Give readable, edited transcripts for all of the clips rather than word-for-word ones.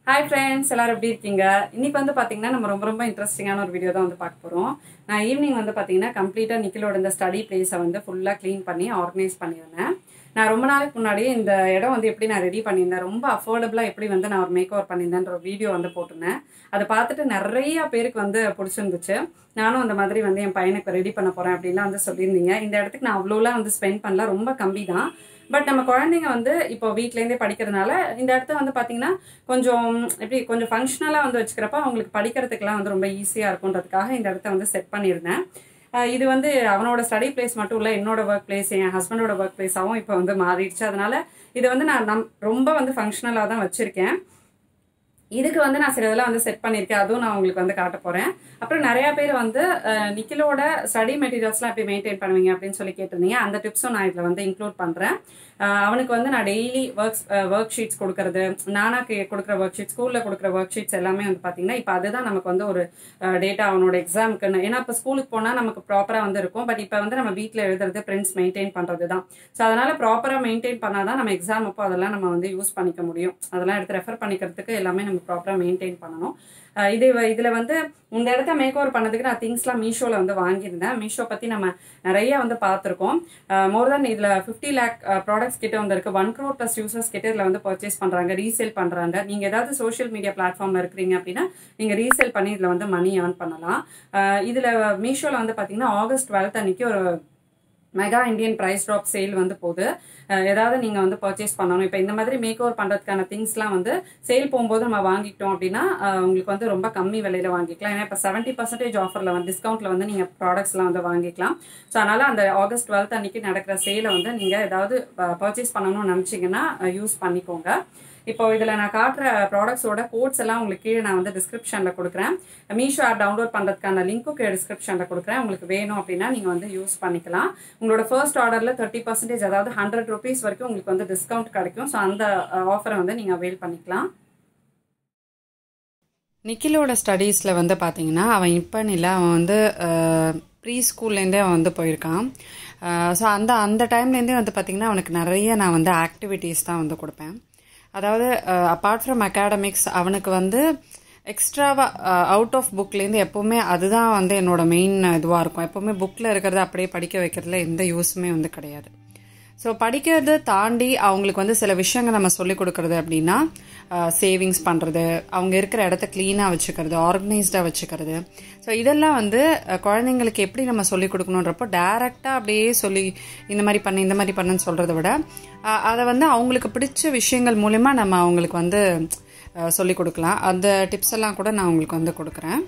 Hi friends, எல்லாரும் எப்படி இருக்கீங்க? இன்னைக்கு வந்து பாத்தீங்கன்னா நம்ம ரொம்ப இன்ட்ரஸ்டிங்கான ஒரு வீடியோ தான் வந்து பார்க்க போறோம். நான் ஈவினிங் வந்து பாத்தீங்கன்னா கம்ப்ளீட்டா நிக்கிலோட இந்த ஸ்டடி பிளேஸை வந்து ஃபுல்லா க்ளீன் பண்ணி ஆர்கனைஸ் பண்ணியிருந்தேன். நான் ரொம்ப நாளைக்கு முன்னாடியே இந்த இடம் வந்து எப்படி நான் ரெடி பண்ணியிருந்தேன், ரொம்ப அஃபோர்டபுளா எப்படி வந்து நான் ஒரு மேக் ஓவர் பண்ணியிருந்தேன்ற ஒரு வீடியோ வந்து போட்டிருந்தேன். அதை பார்த்துட்டு நிறைய பேருக்கு வந்து பிடிச்சிருந்துச்சு. நானும் அந்த மாதிரி வந்து என் பையனுக்கு ரெடி பண்ண போறேன் அப்படின்லாம் வந்து சொல்லியிருந்தீங்க. இந்த இடத்துக்கு நான் அவ்வளோலாம் வந்து ஸ்பெண்ட் பண்ணல, ரொம்ப கம்மி தான். பட் நம்ம குழந்தைங்க வந்து இப்போ வீட்லேருந்தே படிக்கிறதுனால இந்த இடத்த வந்து பார்த்தீங்கன்னா கொஞ்சம் ஃபங்க்ஷனலாக வந்து வச்சுக்கிறப்ப அவங்களுக்கு படிக்கிறதுக்கெல்லாம் வந்து ரொம்ப ஈஸியாக இருக்குன்றதுக்காக இந்த இடத்த வந்து செட் பண்ணியிருந்தேன். இது வந்து அவனோட ஸ்டடி பிளேஸ் மட்டும் இல்லை, என்னோட ஒர்க் பிளேஸ், என் ஹஸ்பண்டோட ஒர்க் பிளேஸாகவும் இப்போ வந்து மாறிடுச்சு. அதனால இதை வந்து நான் ரொம்ப வந்து ஃபங்க்ஷனலாக தான் வச்சுருக்கேன். இதுக்கு வந்து நான் சில இதெல்லாம் வந்து செட் பண்ணியிருக்கேன், அதுவும் நான் உங்களுக்கு வந்து காட்ட போறேன். அப்புறம் நிறைய பேர் வந்து நிக்கிலோட ஸ்டடி மெட்டீரியல்ஸ்லாம் எப்படி மெயின்டைன் பண்ணுவீங்க அப்படின்னு சொல்லி கேட்டிருந்தீங்க. அந்த டிப்ஸும் நான் இதில் வந்து இன்க்ளூட் பண்றேன். அவனுக்கு வந்து நான் டெய்லி ஒர்க் ஷீட்ஸ் கொடுக்கறது, நானா கொடுக்குற ஒர்க் ஷீட், ஸ்கூல்ல கொடுக்குற ஒர்க் ஷீட்ஸ் எல்லாமே வந்து பாத்தீங்கன்னா இப்போ அதுதான் நமக்கு வந்து ஒரு டேட்டா அவனோட எக்ஸாமுக்குன்னு. ஏன்னா இப்போ ஸ்கூலுக்கு போனா நமக்கு ப்ராப்பரா வந்து இருக்கும். பட் இப்போ வந்து நம்ம வீட்டில் எழுதுறது, பிரிண்ட்ஸ் மெயின்டைன் பண்றது தான். ஸோ அதனால ப்ராப்பரா மெயின்டைன் பண்ணாதான் நம்ம எக்ஸாம் அப்போ அதெல்லாம் நம்ம வந்து யூஸ் பண்ணிக்க முடியும். அதெல்லாம் எடுத்து ரெஃபர் பண்ணிக்கிறதுக்கு எல்லாமே நம்ம ப்ராப்பரா மெயின்டைன் பண்ணணும். இதுல வந்து இந்த இடத்த மேக் ஓவர் பண்ணதுக்கு நான் திங்ஸ்லாம் மீஷோல வந்து வாங்கியிருந்தேன். மீஷோ பத்தி நம்ம நிறைய வந்து பார்த்துருக்கோம். மோர் தென் இதுல 50 lakh ப்ராடக்ட்ஸ் கிட்ட வந்து இருக்கு. 1 crore plus யூசர்ஸ் கிட்ட இதுல வந்து பர்ச்சேஸ் பண்றாங்க, ரீசேல் பண்றாங்க. நீங்க ஏதாவது சோஷியல் மீடியா பிளாட்ஃபார்ம்ல இருக்கிறீங்க அப்படின்னா நீங்க ரீசேல் பண்ணி இதுல வந்து மணி ஏர்ன் பண்ணலாம். இதுல மீஷோல வந்து பாத்தீங்கன்னா August 12th அன்னைக்கு ஒரு mega Indian price drop sale வந்து போகுது. ஏதாவது நீங்க வந்து பர்ச்சேஸ் பண்ணணும். இப்போ இந்த மாதிரி மேக் ஓவர் பண்றதுக்கான திங்ஸ்லாம் வந்து சேல் போகும்போது நம்ம வாங்கிட்டோம் அப்படின்னா உங்களுக்கு வந்து ரொம்ப கம்மி விலையில வாங்கிக்கலாம். ஏன்னா இப்போ 70% ஆஃபர்ல வந்து டிஸ்கவுண்ட்ல வந்து நீங்க ப்ராடக்ட்ஸ்லாம் வந்து வாங்கிக்கலாம். ஸோ அதனால அந்த August 12th அன்னைக்கு நடக்கிற சேலை வந்து நீங்க ஏதாவது பர்ச்சேஸ் பண்ணணும்னு நினைச்சீங்கன்னா யூஸ் பண்ணிக்கோங்க. இப்போ இதுல நான் காட்டுற ப்ராடக்ட்ஸோட கோட்ஸ் எல்லாம் உங்களுக்கு கீழே நான் வந்து டிஸ்கிரிப்ஷன்ல கொடுக்குறேன். மீஷோ ஆப் டவுன்லோட் பண்றதுக்கான லிங்க்கும் கீழே டிஸ்கிரிப்ஷன்ல கொடுக்குறேன். உங்களுக்கு வேணும் அப்படின்னா நீங்க வந்து யூஸ் பண்ணிக்கலாம். உங்களோட ஃபர்ஸ்ட் ஆர்டர்ல 30%, அதாவது 100 rupees வரைக்கும் உங்களுக்கு வந்து டிஸ்கவுண்ட் கிடைக்கும். ஸோ அந்த ஆஃபரை வந்து நீங்க அவைல் பண்ணிக்கலாம். நிக்கிலோட ஸ்டடீஸ்ல வந்து பாத்தீங்கன்னா அவன் இப்போ இல்லை, அவன் வந்து ப்ரீ ஸ்கூல்லேருந்தே அவன் வந்து போயிருக்கான். ஸோ அந்த டைம்லேருந்தே வந்து பார்த்தீங்கன்னா அவனுக்கு நிறைய நான் வந்து ஆக்டிவிட்டீஸ் தான் வந்து கொடுப்பேன். அதாவது அப்பார்ட் ஃப்ரம் அகாடமிக்ஸ் அவனுக்கு வந்து எக்ஸ்ட்ராவா அவுட் ஆஃப் புக்லேருந்து எப்போவுமே அதுதான் வந்து என்னோட மெயின் இதுவாக இருக்கும். எப்போவுமே புக்கில் இருக்கிறத அப்படியே படிக்க வைக்கிறதுல எந்த யூஸுமே வந்து கிடையாது. ஸோ படிக்கிறது தாண்டி அவங்களுக்கு வந்து சில விஷயங்கள் நம்ம சொல்லிக் கொடுக்கறது அப்படின்னா சேவிங்ஸ் பண்ணுறது, அவங்க இருக்கிற இடத்த க்ளீனாக வச்சுக்கிறது, ஆர்கனைஸ்டாக வச்சுக்கிறது. ஸோ இதெல்லாம் வந்து குழந்தைங்களுக்கு எப்படி நம்ம சொல்லிக் கொடுக்கணுன்றப்போ டைரெக்டாக அப்படியே சொல்லி இந்த மாதிரி பண்ணுன்னு சொல்கிறத விட அதை வந்து அவங்களுக்கு பிடிச்ச விஷயங்கள் மூலமா நம்ம அவங்களுக்கு வந்து சொல்லிக் கொடுக்கலாம். அந்த டிப்ஸ் எல்லாம் கூட நான் உங்களுக்கு வந்து கொடுக்குறேன்.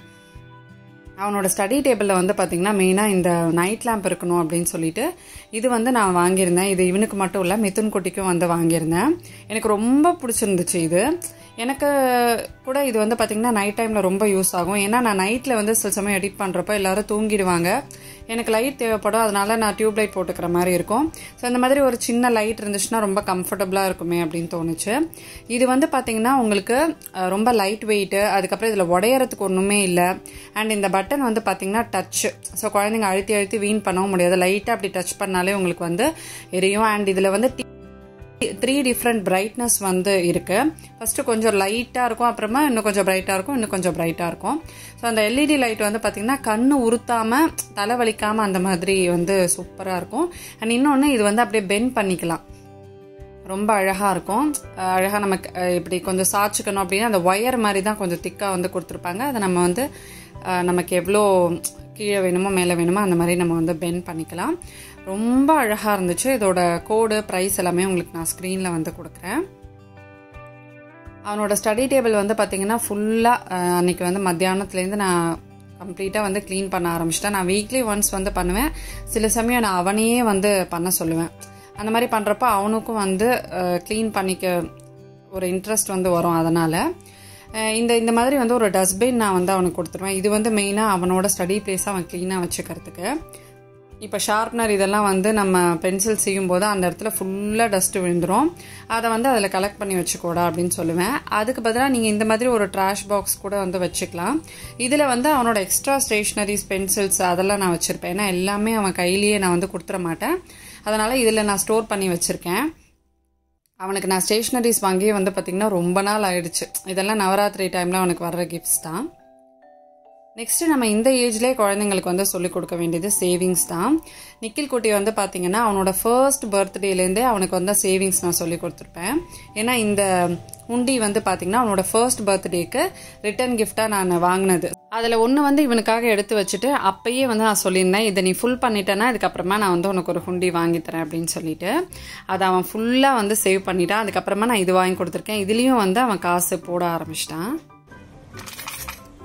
அவனோட ஸ்டடி டேபிளில் வந்து பார்த்தீங்கன்னா மெயினாக இந்த நைட் லேம்ப் இருக்கணும் அப்படின்னு சொல்லிட்டு இது வந்து நான் வாங்கியிருந்தேன். இது இவனுக்கு மட்டும் இல்லை, மிதுன் குட்டிக்கும் வந்து வாங்கியிருந்தேன். எனக்கு ரொம்ப பிடிச்சிருந்துச்சு. இது எனக்கு கூட இது வந்து பார்த்தீங்கன்னா நைட் டைமில் ரொம்ப யூஸ் ஆகும். ஏன்னா நான் நைட்டில் வந்து சில சமயம் எடிட் பண்ணுறப்ப எல்லாரும் தூங்கிடுவாங்க, எனக்கு லைட் தேவைப்படும். அதனால நான் டியூப் லைட் போட்டுக்கிற மாதிரி இருக்கும். ஸோ இந்த மாதிரி ஒரு சின்ன லைட் இருந்துச்சுன்னா ரொம்ப கம்ஃபர்டபுளாக இருக்குமே அப்படின்னு தோணுச்சு. இது வந்து பார்த்தீங்கன்னா உங்களுக்கு ரொம்ப லைட் வெயிட்டு, அதுக்கப்புறம் இதில் உடையறதுக்கு ஒன்றுமே இல்லை. அண்ட் இந்த பட்டன் வந்து பார்த்தீங்கன்னா டச். ஸோ குழந்தைங்க அழுத்தி வீண் பண்ணவும் முடியாது, லைட்டாக அப்படி டச் பண்ணாலே உங்களுக்கு வந்து எரியும். அண்ட் இதில் வந்து 3 different பிரைட்னஸ் வந்து இருக்கு. ஃபர்ஸ்ட் கொஞ்சம் லைட்டா இருக்கும், அப்புறமா இன்னும் கொஞ்சம் பிரைட்டா இருக்கும், இன்னும் கொஞ்சம் பிரைட்டா இருக்கும். ஸோ அந்த எல்இடி லைட் வந்து பாத்தீங்கன்னா கண்ணு உறுத்தாம தலைவலிக்காம அந்த மாதிரி வந்து சூப்பரா இருக்கும். அண்ட் இன்னொன்னு இது வந்து அப்படியே பெண்ட் பண்ணிக்கலாம், ரொம்ப அழகா இருக்கும். அழகா நமக்கு இப்படி கொஞ்சம் சாய்ச்சிக்கணும் அப்படின்னா அந்த ஒயர் மாதிரி தான் கொஞ்சம் திக்கா வந்து கொடுத்துருப்பாங்க. அதை நம்ம வந்து நமக்கு எவ்வளோ கீழே வேணுமோ மேலே வேணுமோ அந்த மாதிரி நம்ம வந்து பெண்ட் பண்ணிக்கலாம். ரொம்ப அழகா இருந்துச்சு. இதோட கோடு, ப்ரைஸ் எல்லாமே உங்களுக்கு நான் ஸ்க்ரீன்ல வந்து கொடுக்குறேன். அவனோட ஸ்டடி டேபிள் வந்து பார்த்தீங்கன்னா ஃபுல்லாக அன்னைக்கு வந்து மத்தியானத்துலேருந்து நான் கம்ப்ளீட்டாக வந்து க்ளீன் பண்ண ஆரம்பிச்சிட்டேன். நான் வீக்லி ஒன்ஸ் வந்து பண்ணுவேன். சில சமயம் நான் அவனையே வந்து பண்ண சொல்லுவேன். அந்த மாதிரி பண்ணுறப்ப அவனுக்கும் வந்து க்ளீன் பண்ணிக்க ஒரு இன்ட்ரெஸ்ட் வந்து வரும். அதனால் இந்த மாதிரி வந்து ஒரு டஸ்ட்பின் நான் வந்து அவனுக்கு கொடுத்துருவேன். இது வந்து மெயினாக அவனோட ஸ்டடி பிளேஸை அவன் க்ளீனாக வச்சுக்கிறதுக்கு. இப்போ ஷார்ப்னர் இதெல்லாம் வந்து நம்ம பென்சில் செய்யும்போது அந்த இடத்துல ஃபுல்லாக டஸ்ட்டு விழுந்துடும். அதை வந்து அதில் கலெக்ட் பண்ணி வச்சுக்கோடா அப்படின்னு சொல்லுவேன். அதுக்கு பதிலாக நீங்கள் இந்த மாதிரி ஒரு ட்ராஷ் பாக்ஸ் கூட வந்து வச்சுக்கலாம். இதில் வந்து அவனோட எக்ஸ்ட்ரா ஸ்டேஷ்னரிஸ், பென்சில்ஸ் அதெல்லாம் நான் வச்சுருப்பேன். ஏன்னா எல்லாமே அவன் கையிலேயே நான் வந்து கொடுத்துட மாட்டேன். அதனால் இதில் நான் ஸ்டோர் பண்ணி வச்சுருக்கேன். அவனுக்கு நான் ஸ்டேஷ்னரிஸ் வாங்கியே வந்து பார்த்திங்கன்னா ரொம்ப நாள் ஆயிடுச்சு. இதெல்லாம் நவராத்திரி டைமில் அவனுக்கு வர்ற கிஃப்ட்ஸ் தான். நெக்ஸ்ட்டு நம்ம இந்த ஏஜ்லேயே குழந்தைங்களுக்கு வந்து சொல்லிக் கொடுக்க வேண்டியது சேவிங்ஸ் தான். நிக்கில் குட்டி வந்து பார்த்திங்கன்னா அவனோட ஃபர்ஸ்ட் பர்த்டேலேருந்தே அவனுக்கு வந்து சேவிங்ஸ் நான் சொல்லி கொடுத்துருப்பேன். ஏன்னா இந்த உண்டி வந்து பார்த்திங்கன்னா அவனோட ஃபர்ஸ்ட் பர்த்டேக்கு ரிட்டர்ன் கிஃப்டாக நான் வாங்கினது. அதில் ஒன்று வந்து இவனுக்காக எடுத்து வச்சுட்டு அப்பயே வந்து நான் சொல்லியிருந்தேன், இதை நீ ஃபுல் பண்ணிட்டேன்னா இதுக்கப்புறமா நான் வந்து உனக்கு ஒரு ஹுண்டி வாங்கித்தரேன் அப்படின்னு சொல்லிட்டு அதை அவன் ஃபுல்லாக வந்து சேவ் பண்ணிட்டான். அதுக்கப்புறமா நான் இது வாங்கி கொடுத்துருக்கேன். இதுலேயும் வந்து அவன் காசு போட ஆரம்பிச்சிட்டான்.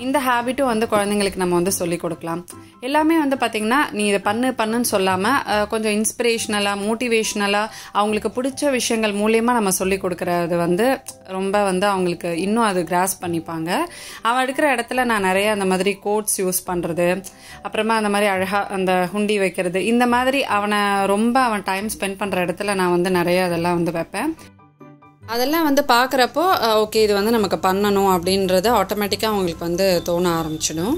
இந்த ஹேபிட்டும் வந்து குழந்தைங்களுக்கு நம்ம வந்து சொல்லிக் கொடுக்கலாம். எல்லாமே வந்து பார்த்திங்கன்னா நீ இதை பண்ணுன்னு சொல்லாமல் கொஞ்சம் இன்ஸ்பிரேஷ்னலாக, மோட்டிவேஷ்னலாக அவங்களுக்கு பிடிச்ச விஷயங்கள் மூலயமா நம்ம சொல்லிக் கொடுக்குறது வந்து ரொம்ப வந்து அவங்களுக்கு இன்னும் அது கிராஸ் பண்ணிப்பாங்க. அவன் எடுக்கிற இடத்துல நான் நிறைய அந்த மாதிரி கோட்ஸ் யூஸ் பண்ணுறது, அப்புறமா அந்த மாதிரி அழகாக அந்த ஹுண்டி வைக்கிறது, இந்த மாதிரி அவன் டைம் ஸ்பெண்ட் பண்ணுற இடத்துல நான் வந்து நிறைய அதெல்லாம் வந்து வைப்பேன். அதெல்லாம் வந்து பார்க்குறப்போ ஓகே இது வந்து நமக்கு பண்ணணும் அப்படின்றது ஆட்டோமேட்டிக்காக அவங்களுக்கு வந்து தோண ஆரம்பிச்சிடும்.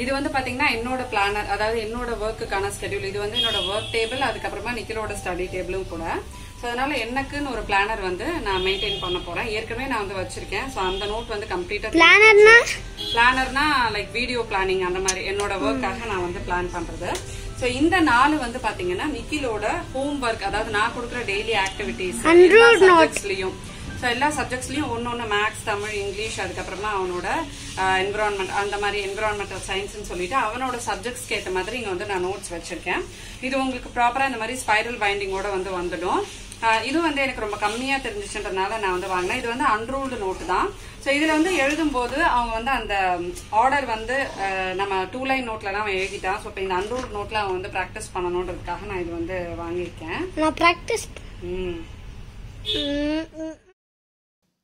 இது வந்து பார்த்தீங்கன்னா என்னோட பிளானர், அதாவது என்னோட ஒர்க்குக்கான ஸ்கெடியூல். இது வந்து என்னோட ஒர்க் டேபிள், அதுக்கப்புறமா நிக்கிலோட ஸ்டடி டேபிளும் கூட. ஸோ அதனால எனக்குன்னு ஒரு பிளானர் வந்து நான் மெயின்டைன் பண்ண போறேன். ஏற்கனவே நான் வந்து வச்சிருக்கேன். ஸோ அந்த நோட் வந்து கம்ப்ளீட்டா பிளானர்னா லைக் வீடியோ பிளானிங் அந்த மாதிரி என்னோட ஒர்க்காக நான் வந்து பிளான் பண்றது. ஸோ இந்த 4 வந்து பாத்தீங்கன்னா நிக்கிலோட ஹோம் ஒர்க், அதாவது நான் கொடுக்குற டெய்லி ஆக்டிவிட்டிஸ் சப்ஜெக்ட்ஸ்லயும். ஸோ எல்லா சப்ஜெக்ட்ஸ்லயும் ஒன்னொன்னு மேக்ஸ், தமிழ், இங்கிலீஷ், அதுக்கப்புறமா அவனோட என்விரான்மெண்ட், அந்த மாதிரி என்விரான்மெண்டல் சயின்ஸ்னு சொல்லிட்டு அவனோட சப்ஜெக்ட்ஸ்க்கு ஏற்ற மாதிரி இங்க வந்து நான் நோட்ஸ் வச்சிருக்கேன். இது உங்களுக்கு ப்ராப்பரா இந்த மாதிரி ஸ்பைரல் பைண்டிங்கோட வந்து வந்துடும். இது வந்து எனக்கு ரொம்ப கம்மியா தெரிஞ்சிச்சுன்றதுனால நான் வந்து வாங்கினேன். இது வந்து அன்ரூல்டு நோட்டு தான். ஸோ இதுல வந்து எழுதும் போது அவங்க வந்து அந்த ஆர்டர் வந்து நம்ம 2 லைன் நோட்ல தான் அவன் எழுதிட்டான். ஸோ இப்போ இந்த அன்ரூல்டு நோட்ல அவன் வந்து ப்ராக்டிஸ் பண்ணணுன்றதுக்காக நான் இது வந்து வாங்கியிருக்கேன்.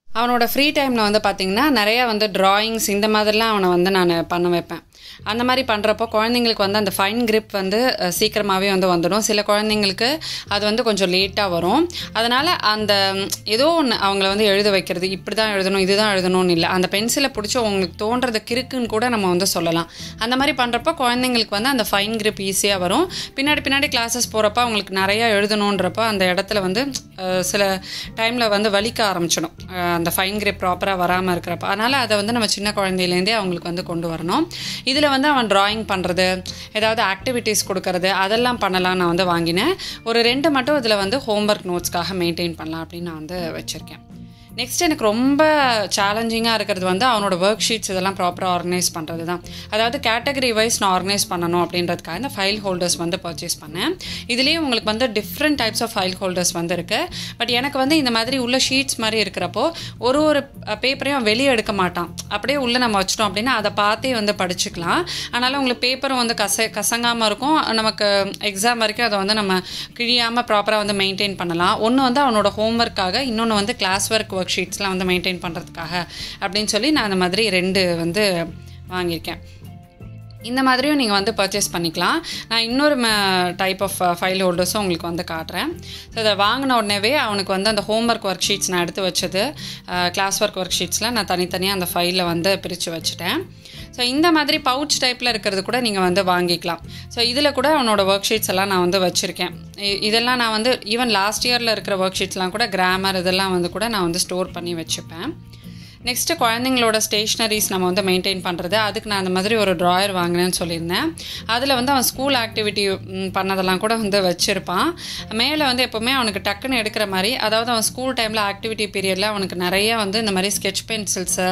அவனோட ஃப்ரீ டைமில் வந்து பார்த்திங்கன்னா நிறையா வந்து ட்ராயிங்ஸ் இந்த மாதிரிலாம் அவனை வந்து நான் பண்ண வைப்பேன். அந்த மாதிரி பண்ணுறப்போ குழந்தைங்களுக்கு வந்து அந்த ஃபைன் கிரிப் வந்து சீக்கிரமாகவே வந்து வந்துடும். சில குழந்தைங்களுக்கு அது வந்து கொஞ்சம் லேட்டாக வரும். அதனால் அந்த ஏதோ ஒன்று அவங்கள வந்து எழுத வைக்கிறது, இப்படி தான் எழுதணும், இதுதான் எழுதணும்னு இல்லை, அந்த பென்சிலை பிடிச்சி அவங்களுக்கு தோன்றது கிறுக்குன்னு கூட நம்ம வந்து சொல்லலாம். அந்த மாதிரி பண்ணுறப்போ குழந்தைங்களுக்கு வந்து அந்த ஃபைன் கிரிப் ஈஸியாக வரும். பின்னாடி கிளாஸஸ் போகிறப்ப அவங்களுக்கு நிறையா எழுதணுன்றப்போ அந்த இடத்துல வந்து சில டைமில் வந்து வலிக்க ஆரம்பிச்சிடும், அந்த ஃபைன் கிரிப் ப்ராப்பராக வராமல் இருக்கிறப்ப. அதனால் அதை வந்து நம்ம சின்ன குழந்தையிலேருந்தே அவங்களுக்கு வந்து கொண்டு வரணும். இதில் வந்து அவன் டிராயிங் பண்ணுறது, ஏதாவது ஆக்டிவிட்டீஸ் கொடுக்கறது, அதெல்லாம் பண்ணலாம் நான் வந்து வாங்கினேன். ஒரு 2 மட்டும் இதில் வந்து ஹோம்ஒர்க் நோட்ஸ்க்காக மெயின்டைன் பண்ணலாம் அப்படின்னு நான் வந்து வச்சுருக்கேன். நெக்ஸ்ட் எனக்கு ரொம்ப சேலஞ்சிங்காக இருக்கிறது வந்து அவனோட ஒர்க் ஷீட்ஸ் இதெல்லாம் ப்ராப்பராக ஆர்கனைஸ் பண்ணுறது தான். அதாவது கேட்டகரி வைஸ் நான் ஆர்கனைஸ் பண்ணணும் அப்படின்றதுக்காக இந்த ஃபைல் ஹோல்டர்ஸ் வந்து பர்ச்சேஸ் பண்ணேன். இதுலேயும் உங்களுக்கு வந்து different types of file holders வந்து இருக்குது. பட் எனக்கு வந்து இந்த மாதிரி உள்ள ஷீட்ஸ் மாதிரி இருக்கிறப்போ ஒரு பேப்பரையும் வெளியே எடுக்க மாட்டான், அப்படியே உள்ளே நம்ம வச்சிட்டோம் அப்படின்னா அதை பார்த்தே வந்து படிச்சுக்கலாம். அதனால் உங்களுக்கு பேப்பரும் வந்து கசங்காமல் இருக்கும். நமக்கு எக்ஸாம் வரைக்கும் அதை வந்து நம்ம கிழியாமல் ப்ராப்பராக வந்து மெயின்டைன் பண்ணலாம். ஒன்று வந்து அவனோட ஹோம்ஒர்க்காக, இன்னொன்று வந்து கிளாஸ் ஒர்க் ஷீட்ஸ்லாம் வந்து மெயின்டைன் பண்ணுறதுக்காக அப்படின்னு சொல்லி நான் அந்த மாதிரி 2 வந்து வாங்கியிருக்கேன். இந்த மாதிரியும் நீங்கள் வந்து பர்ச்சேஸ் பண்ணிக்கலாம். நான் இன்னொரு டைப் ஆஃப் ஃபைல் ஹோல்டர்ஸும் உங்களுக்கு வந்து காட்டுறேன். ஸோ அதை வாங்கின உடனேவே அவனுக்கு வந்து அந்த ஹோம்ஒர்க் ஒர்க் ஷீட்ஸ் நான் எடுத்து வச்சது, கிளாஸ் ஒர்க் ஷீட்ஸ்லாம் நான் தனித்தனியாக அந்த ஃபைலில் வந்து பிரித்து வச்சுட்டேன். ஸோ இந்த மாதிரி பவுச் டைப்பில் இருக்கிறது கூட நீங்கள் வந்து வாங்கிக்கலாம். ஸோ இதில் கூட அவனோட ஒர்க் ஷீட்ஸ் எல்லாம் நான் வந்து வச்சுருக்கேன். இதெல்லாம் நான் வந்து ஈவன் லாஸ்ட் இயரில் இருக்கிற ஒர்க் ஷீட்ஸ்லாம் கூட கிராமர் இதெல்லாம் வந்து கூட நான் வந்து ஸ்டோர் பண்ணி வச்சுப்பேன். நெக்ஸ்ட்டு குழந்தைங்களோட ஸ்டேஷ்னரிஸ் நம்ம வந்து மெயின்டைன் பண்ணுறது, அதுக்கு நான் அந்த மாதிரி ஒரு ட்ராயர் வாங்கினேன்னு சொல்லியிருந்தேன். அதில் வந்து அவன் ஸ்கூல் ஆக்டிவிட்டி பண்ணதெல்லாம் கூட வந்து வச்சுருப்பான். மேலே வந்து எப்போவுமே அவனுக்கு டக்குன்னு எடுக்கிற மாதிரி, அதாவது அவன் ஸ்கூல் டைமில் ஆக்டிவிட்டி பீரியடில் அவனுக்கு நிறைய வந்து இந்த மாதிரி ஸ்கெட்ச் பென்சில்ஸு,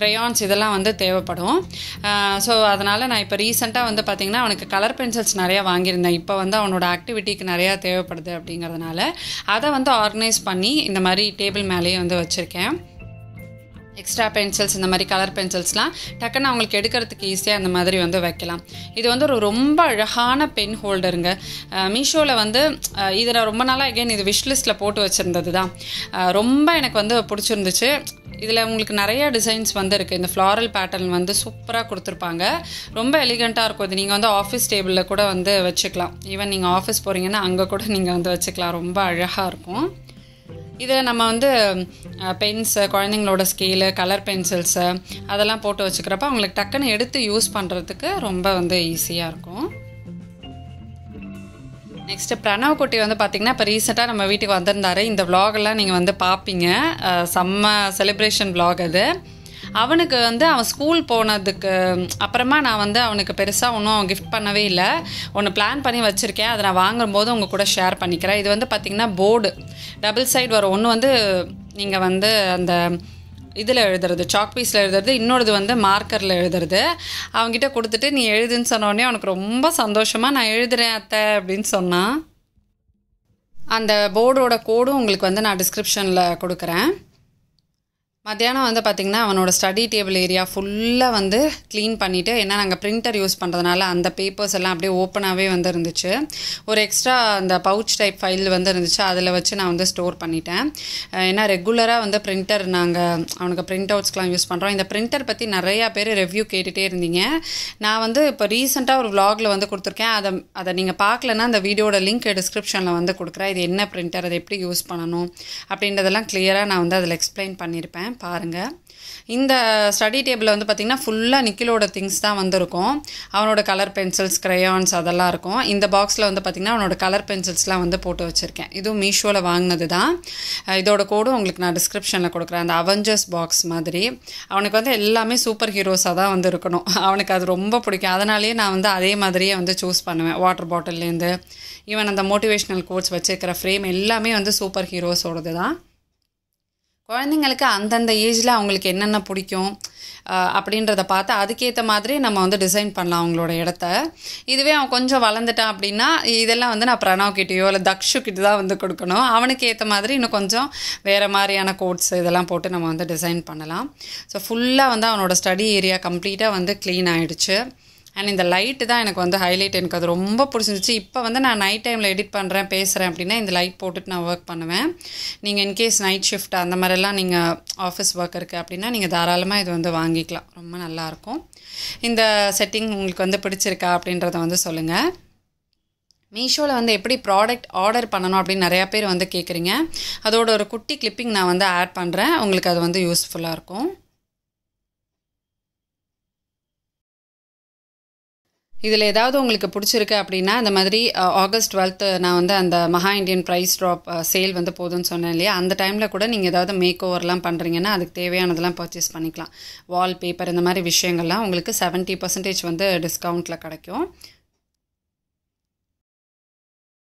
க்ரையான்ஸ் இதெல்லாம் வந்து தேவைப்படும். ஸோ அதனால் நான் இப்போ ரீசெண்டாக வந்து பார்த்திங்கன்னா அவனுக்கு கலர் பென்சில்ஸ் நிறையா வாங்கியிருந்தேன். இப்போ வந்து அவனோட ஆக்டிவிட்டிக்கு நிறையா தேவைப்படுது அப்படிங்கிறதுனால அதை வந்து ஆர்கனைஸ் பண்ணி இந்த மாதிரி டேபிள் மேலேயே வந்து வச்சுருக்கேன். எக்ஸ்ட்ரா பென்சில்ஸ் இந்த மாதிரி கலர் பென்சில்ஸ்லாம் டக்குன்னு அவங்களுக்கு எடுக்கிறதுக்கு ஈஸியாக அந்த மாதிரி வந்து வைக்கலாம். இது வந்து ஒரு ரொம்ப அழகான பென் ஹோல்டருங்க. மீஷோவில் வந்து இதில் ரொம்ப நாளாக அகைன் இது விஷ்லிஸ்ட்டில் போட்டு வச்சுருந்தது தான். ரொம்ப எனக்கு வந்து பிடிச்சிருந்துச்சு. இதில் உங்களுக்கு நிறைய டிசைன்ஸ் வந்து இருக்குது. இந்த ஃப்ளாரல் பேட்டர்ன் வந்து சூப்பராக கொடுத்துருப்பாங்க. ரொம்ப எலிகண்ட்டாக இருக்கும். இது நீங்கள் வந்து ஆஃபீஸ் டேபிளில் கூட வந்து வச்சுக்கலாம். ஈவன் நீங்கள் ஆஃபீஸ் போகிறீங்கன்னா அங்கே கூட நீங்கள் வந்து வச்சுக்கலாம். ரொம்ப அழகாக இருக்கும். இதை நம்ம வந்து பென்ஸு, குழந்தைங்களோட ஸ்கேலு, கலர் பென்சில்ஸு அதெல்லாம் போட்டு வச்சுக்கிறப்ப அவங்களுக்கு டக்குன்னு எடுத்து யூஸ் பண்ணுறதுக்கு ரொம்ப வந்து ஈஸியாக இருக்கும். நெக்ஸ்ட்டு பிரணவ் குட்டி வந்து பார்த்திங்கன்னா இப்போ ரீசெண்டாக நம்ம வீட்டுக்கு வந்திருந்தாரு. இந்த விலாகெல்லாம் நீங்கள் வந்து பார்ப்பீங்க. செம்ம செலிப்ரேஷன் விலாக் அது. அவனுக்கு வந்து அவன் ஸ்கூல் போனதுக்கு அப்புறமா நான் வந்து அவனுக்கு பெருசாக ஒன்றும் கிஃப்ட் பண்ணவே இல்லை. ஒன்று பிளான் பண்ணி வச்சுருக்கேன். அதை நான் வாங்கும்போது உங்கள் கூட ஷேர் பண்ணிக்கிறேன். இது வந்து பார்த்திங்கன்னா போர்டு டபுள் சைடு வரும். ஒன்று வந்து நீங்கள் வந்து அந்த இதில் எழுதுறது, சாக் பீஸில் எழுதுறது, இன்னொருது வந்து மார்க்கரில் எழுதுறது. அவங்ககிட்ட கொடுத்துட்டு நீ எழுதுன்னு சொன்னோடனே அவனுக்கு ரொம்ப சந்தோஷமாக நான் எழுதுகிறேன் அத்தை அப்படின்னு சொன்னான். அந்த போர்டோட கோடும் உங்களுக்கு வந்து நான் டிஸ்கிரிப்ஷனில் கொடுக்குறேன். மத்தியானம் வந்து பார்த்திங்கன்னா அவனோட ஸ்டடி டேபிள் ஏரியா ஃபுல்லாக வந்து க்ளீன் பண்ணிவிட்டு, ஏன்னா நாங்கள் பிரிண்டர் யூஸ் பண்ணுறதுனால அந்த பேப்பர்ஸ் எல்லாம் அப்படியே ஓப்பனாகவே வந்து இருந்துச்சு. ஒரு எக்ஸ்ட்ரா அந்த பவுச் டைப் ஃபைல் வந்து இருந்துச்சு, அதில் வச்சு நான் வந்து ஸ்டோர் பண்ணிட்டேன். ஏன்னா ரெகுலராக வந்து பிரிண்டர் நாங்கள் அவனுக்கு பிரிண்ட் அவுட்ஸ்க்கெலாம் யூஸ் பண்ணுறோம். இந்த பிரிண்டர் பற்றி நிறையா பேர் ரிவ்யூ கேட்டுகிட்டே இருந்தீங்க. நான் வந்து இப்போ ரீசெண்டாக ஒரு விலாகில் வந்து கொடுத்துருக்கேன். அதை நீங்கள் பார்க்கலன்னா அந்த வீடியோட லிங்க் டிஸ்கிரிப்ஷனில் வந்து கொடுக்குறேன். இது என்ன பிரிண்டர், அதை எப்படி யூஸ் பண்ணணும் அப்படின்றதெல்லாம் கிளியராக நான் வந்து அதில் எக்ஸ்பிளைன் பண்ணியிருப்பேன். பாருங்கள். இந்த ஸ்டடி டேபிளில் வந்து பார்த்திங்கன்னா ஃபுல்லாக நிக்கிலோட திங்ஸ் தான் வந்துருக்கும். அவனோட கலர் பென்சில்ஸ், க்ரையான்ஸ் அதெல்லாம் இருக்கும். இந்த பாக்ஸில் வந்து பார்த்திங்கன்னா அவனோட கலர் பென்சில்ஸ்லாம் வந்து போட்டு வச்சுருக்கேன். இதுவும் மீஷோவில் வாங்கினது தான். இதோட கோடும் உங்களுக்கு நான் டிஸ்கிரிப்ஷனில் கொடுக்குறேன். அந்த அவெஞ்சர்ஸ் பாக்ஸ் மாதிரி. அவனுக்கு வந்து எல்லாமே சூப்பர் ஹீரோஸாக தான் வந்து இருக்கணும். அவனுக்கு அது ரொம்ப பிடிக்கும். அதனாலேயே நான் வந்து அதே மாதிரியே வந்து சூஸ் பண்ணுவேன். வாட்டர் பாட்டில்லேருந்து ஈவன் அந்த மோட்டிவேஷ்னல் கோட்ஸ் வச்சுருக்கிற ஃப்ரேம் எல்லாமே வந்து சூப்பர் ஹீரோஸோடது தான். குழந்தைங்களுக்கு அந்தந்த ஏஜில் அவங்களுக்கு என்னென்ன பிடிக்கும் அப்படின்றத பார்த்து அதுக்கேற்ற மாதிரி நம்ம வந்து டிசைன் பண்ணலாம் அவங்களோட இடத்த. இதுவே அவன் கொஞ்சம் வளர்ந்துட்டான் அப்படின்னா இதெல்லாம் வந்து நான் பிரணவ் கிட்டேயோ இல்லை தக்ஷு கிட்ட தான் வந்து கொடுக்கணும். அவனுக்கு ஏற்ற மாதிரி இன்னும் கொஞ்சம் வேறு மாதிரியான கோட்ஸ் இதெல்லாம் போட்டு நம்ம வந்து டிசைன் பண்ணலாம். ஸோ ஃபுல்லாக வந்து அவனோட ஸ்டடி ஏரியா கம்ப்ளீட்டாக வந்து க்ளீன் ஆகிடுச்சு. அண்ட் இந்த லைட்டு தான் எனக்கு வந்து ஹைலைட். எனக்கு அது ரொம்ப பிடிச்சிருந்துச்சு. இப்போ வந்து நான் நைட் டைமில் எடிட் பண்ணுறேன், பேசுகிறேன் அப்படின்னா இந்த லைட் போட்டுட்டு நான் ஒர்க் பண்ணுவேன். நீங்கள் இன்கேஸ் நைட் ஷிஃப்ட் அந்த மாதிரிலாம் நீங்கள் ஆஃபீஸ் ஒர்க் இருக்குது அப்படின்னா நீங்கள் தாராளமாக இது வந்து வாங்கிக்கலாம். ரொம்ப நல்லாயிருக்கும். இந்த செட்டிங் உங்களுக்கு வந்து பிடிச்சிருக்கா அப்படின்றத வந்து சொல்லுங்கள். மீஷோவில் வந்து எப்படி ப்ராடக்ட் ஆர்டர் பண்ணணும் அப்படின்னு நிறையா பேர் வந்து கேட்குறீங்க. அதோட ஒரு குட்டி கிளிப்பிங் நான் வந்து ஆட் பண்ணுறேன். உங்களுக்கு அது வந்து யூஸ்ஃபுல்லாக இருக்கும். இதில் ஏதாவது உங்களுக்கு பிடிச்சிருக்கு அப்படின்னா இந்த மாதிரி ஆகஸ்ட் 12 நான் வந்து அந்த மகா இண்டியன் ப்ரைஸ் ட்ராப் சேல் வந்து போதும்னு சொன்னேன் இல்லையா, அந்த டைமில் கூட நீங்கள் ஏதாவது மேக் ஓவர்லாம் பண்ணுறீங்கன்னா அதுக்கு தேவையானதெல்லாம் பர்ச்சேஸ் பண்ணிக்கலாம். வால் பேப்பர் இந்த மாதிரி விஷயங்கள்லாம் உங்களுக்கு 70% வந்து டிஸ்கவுண்ட்டில் கிடைக்கும்.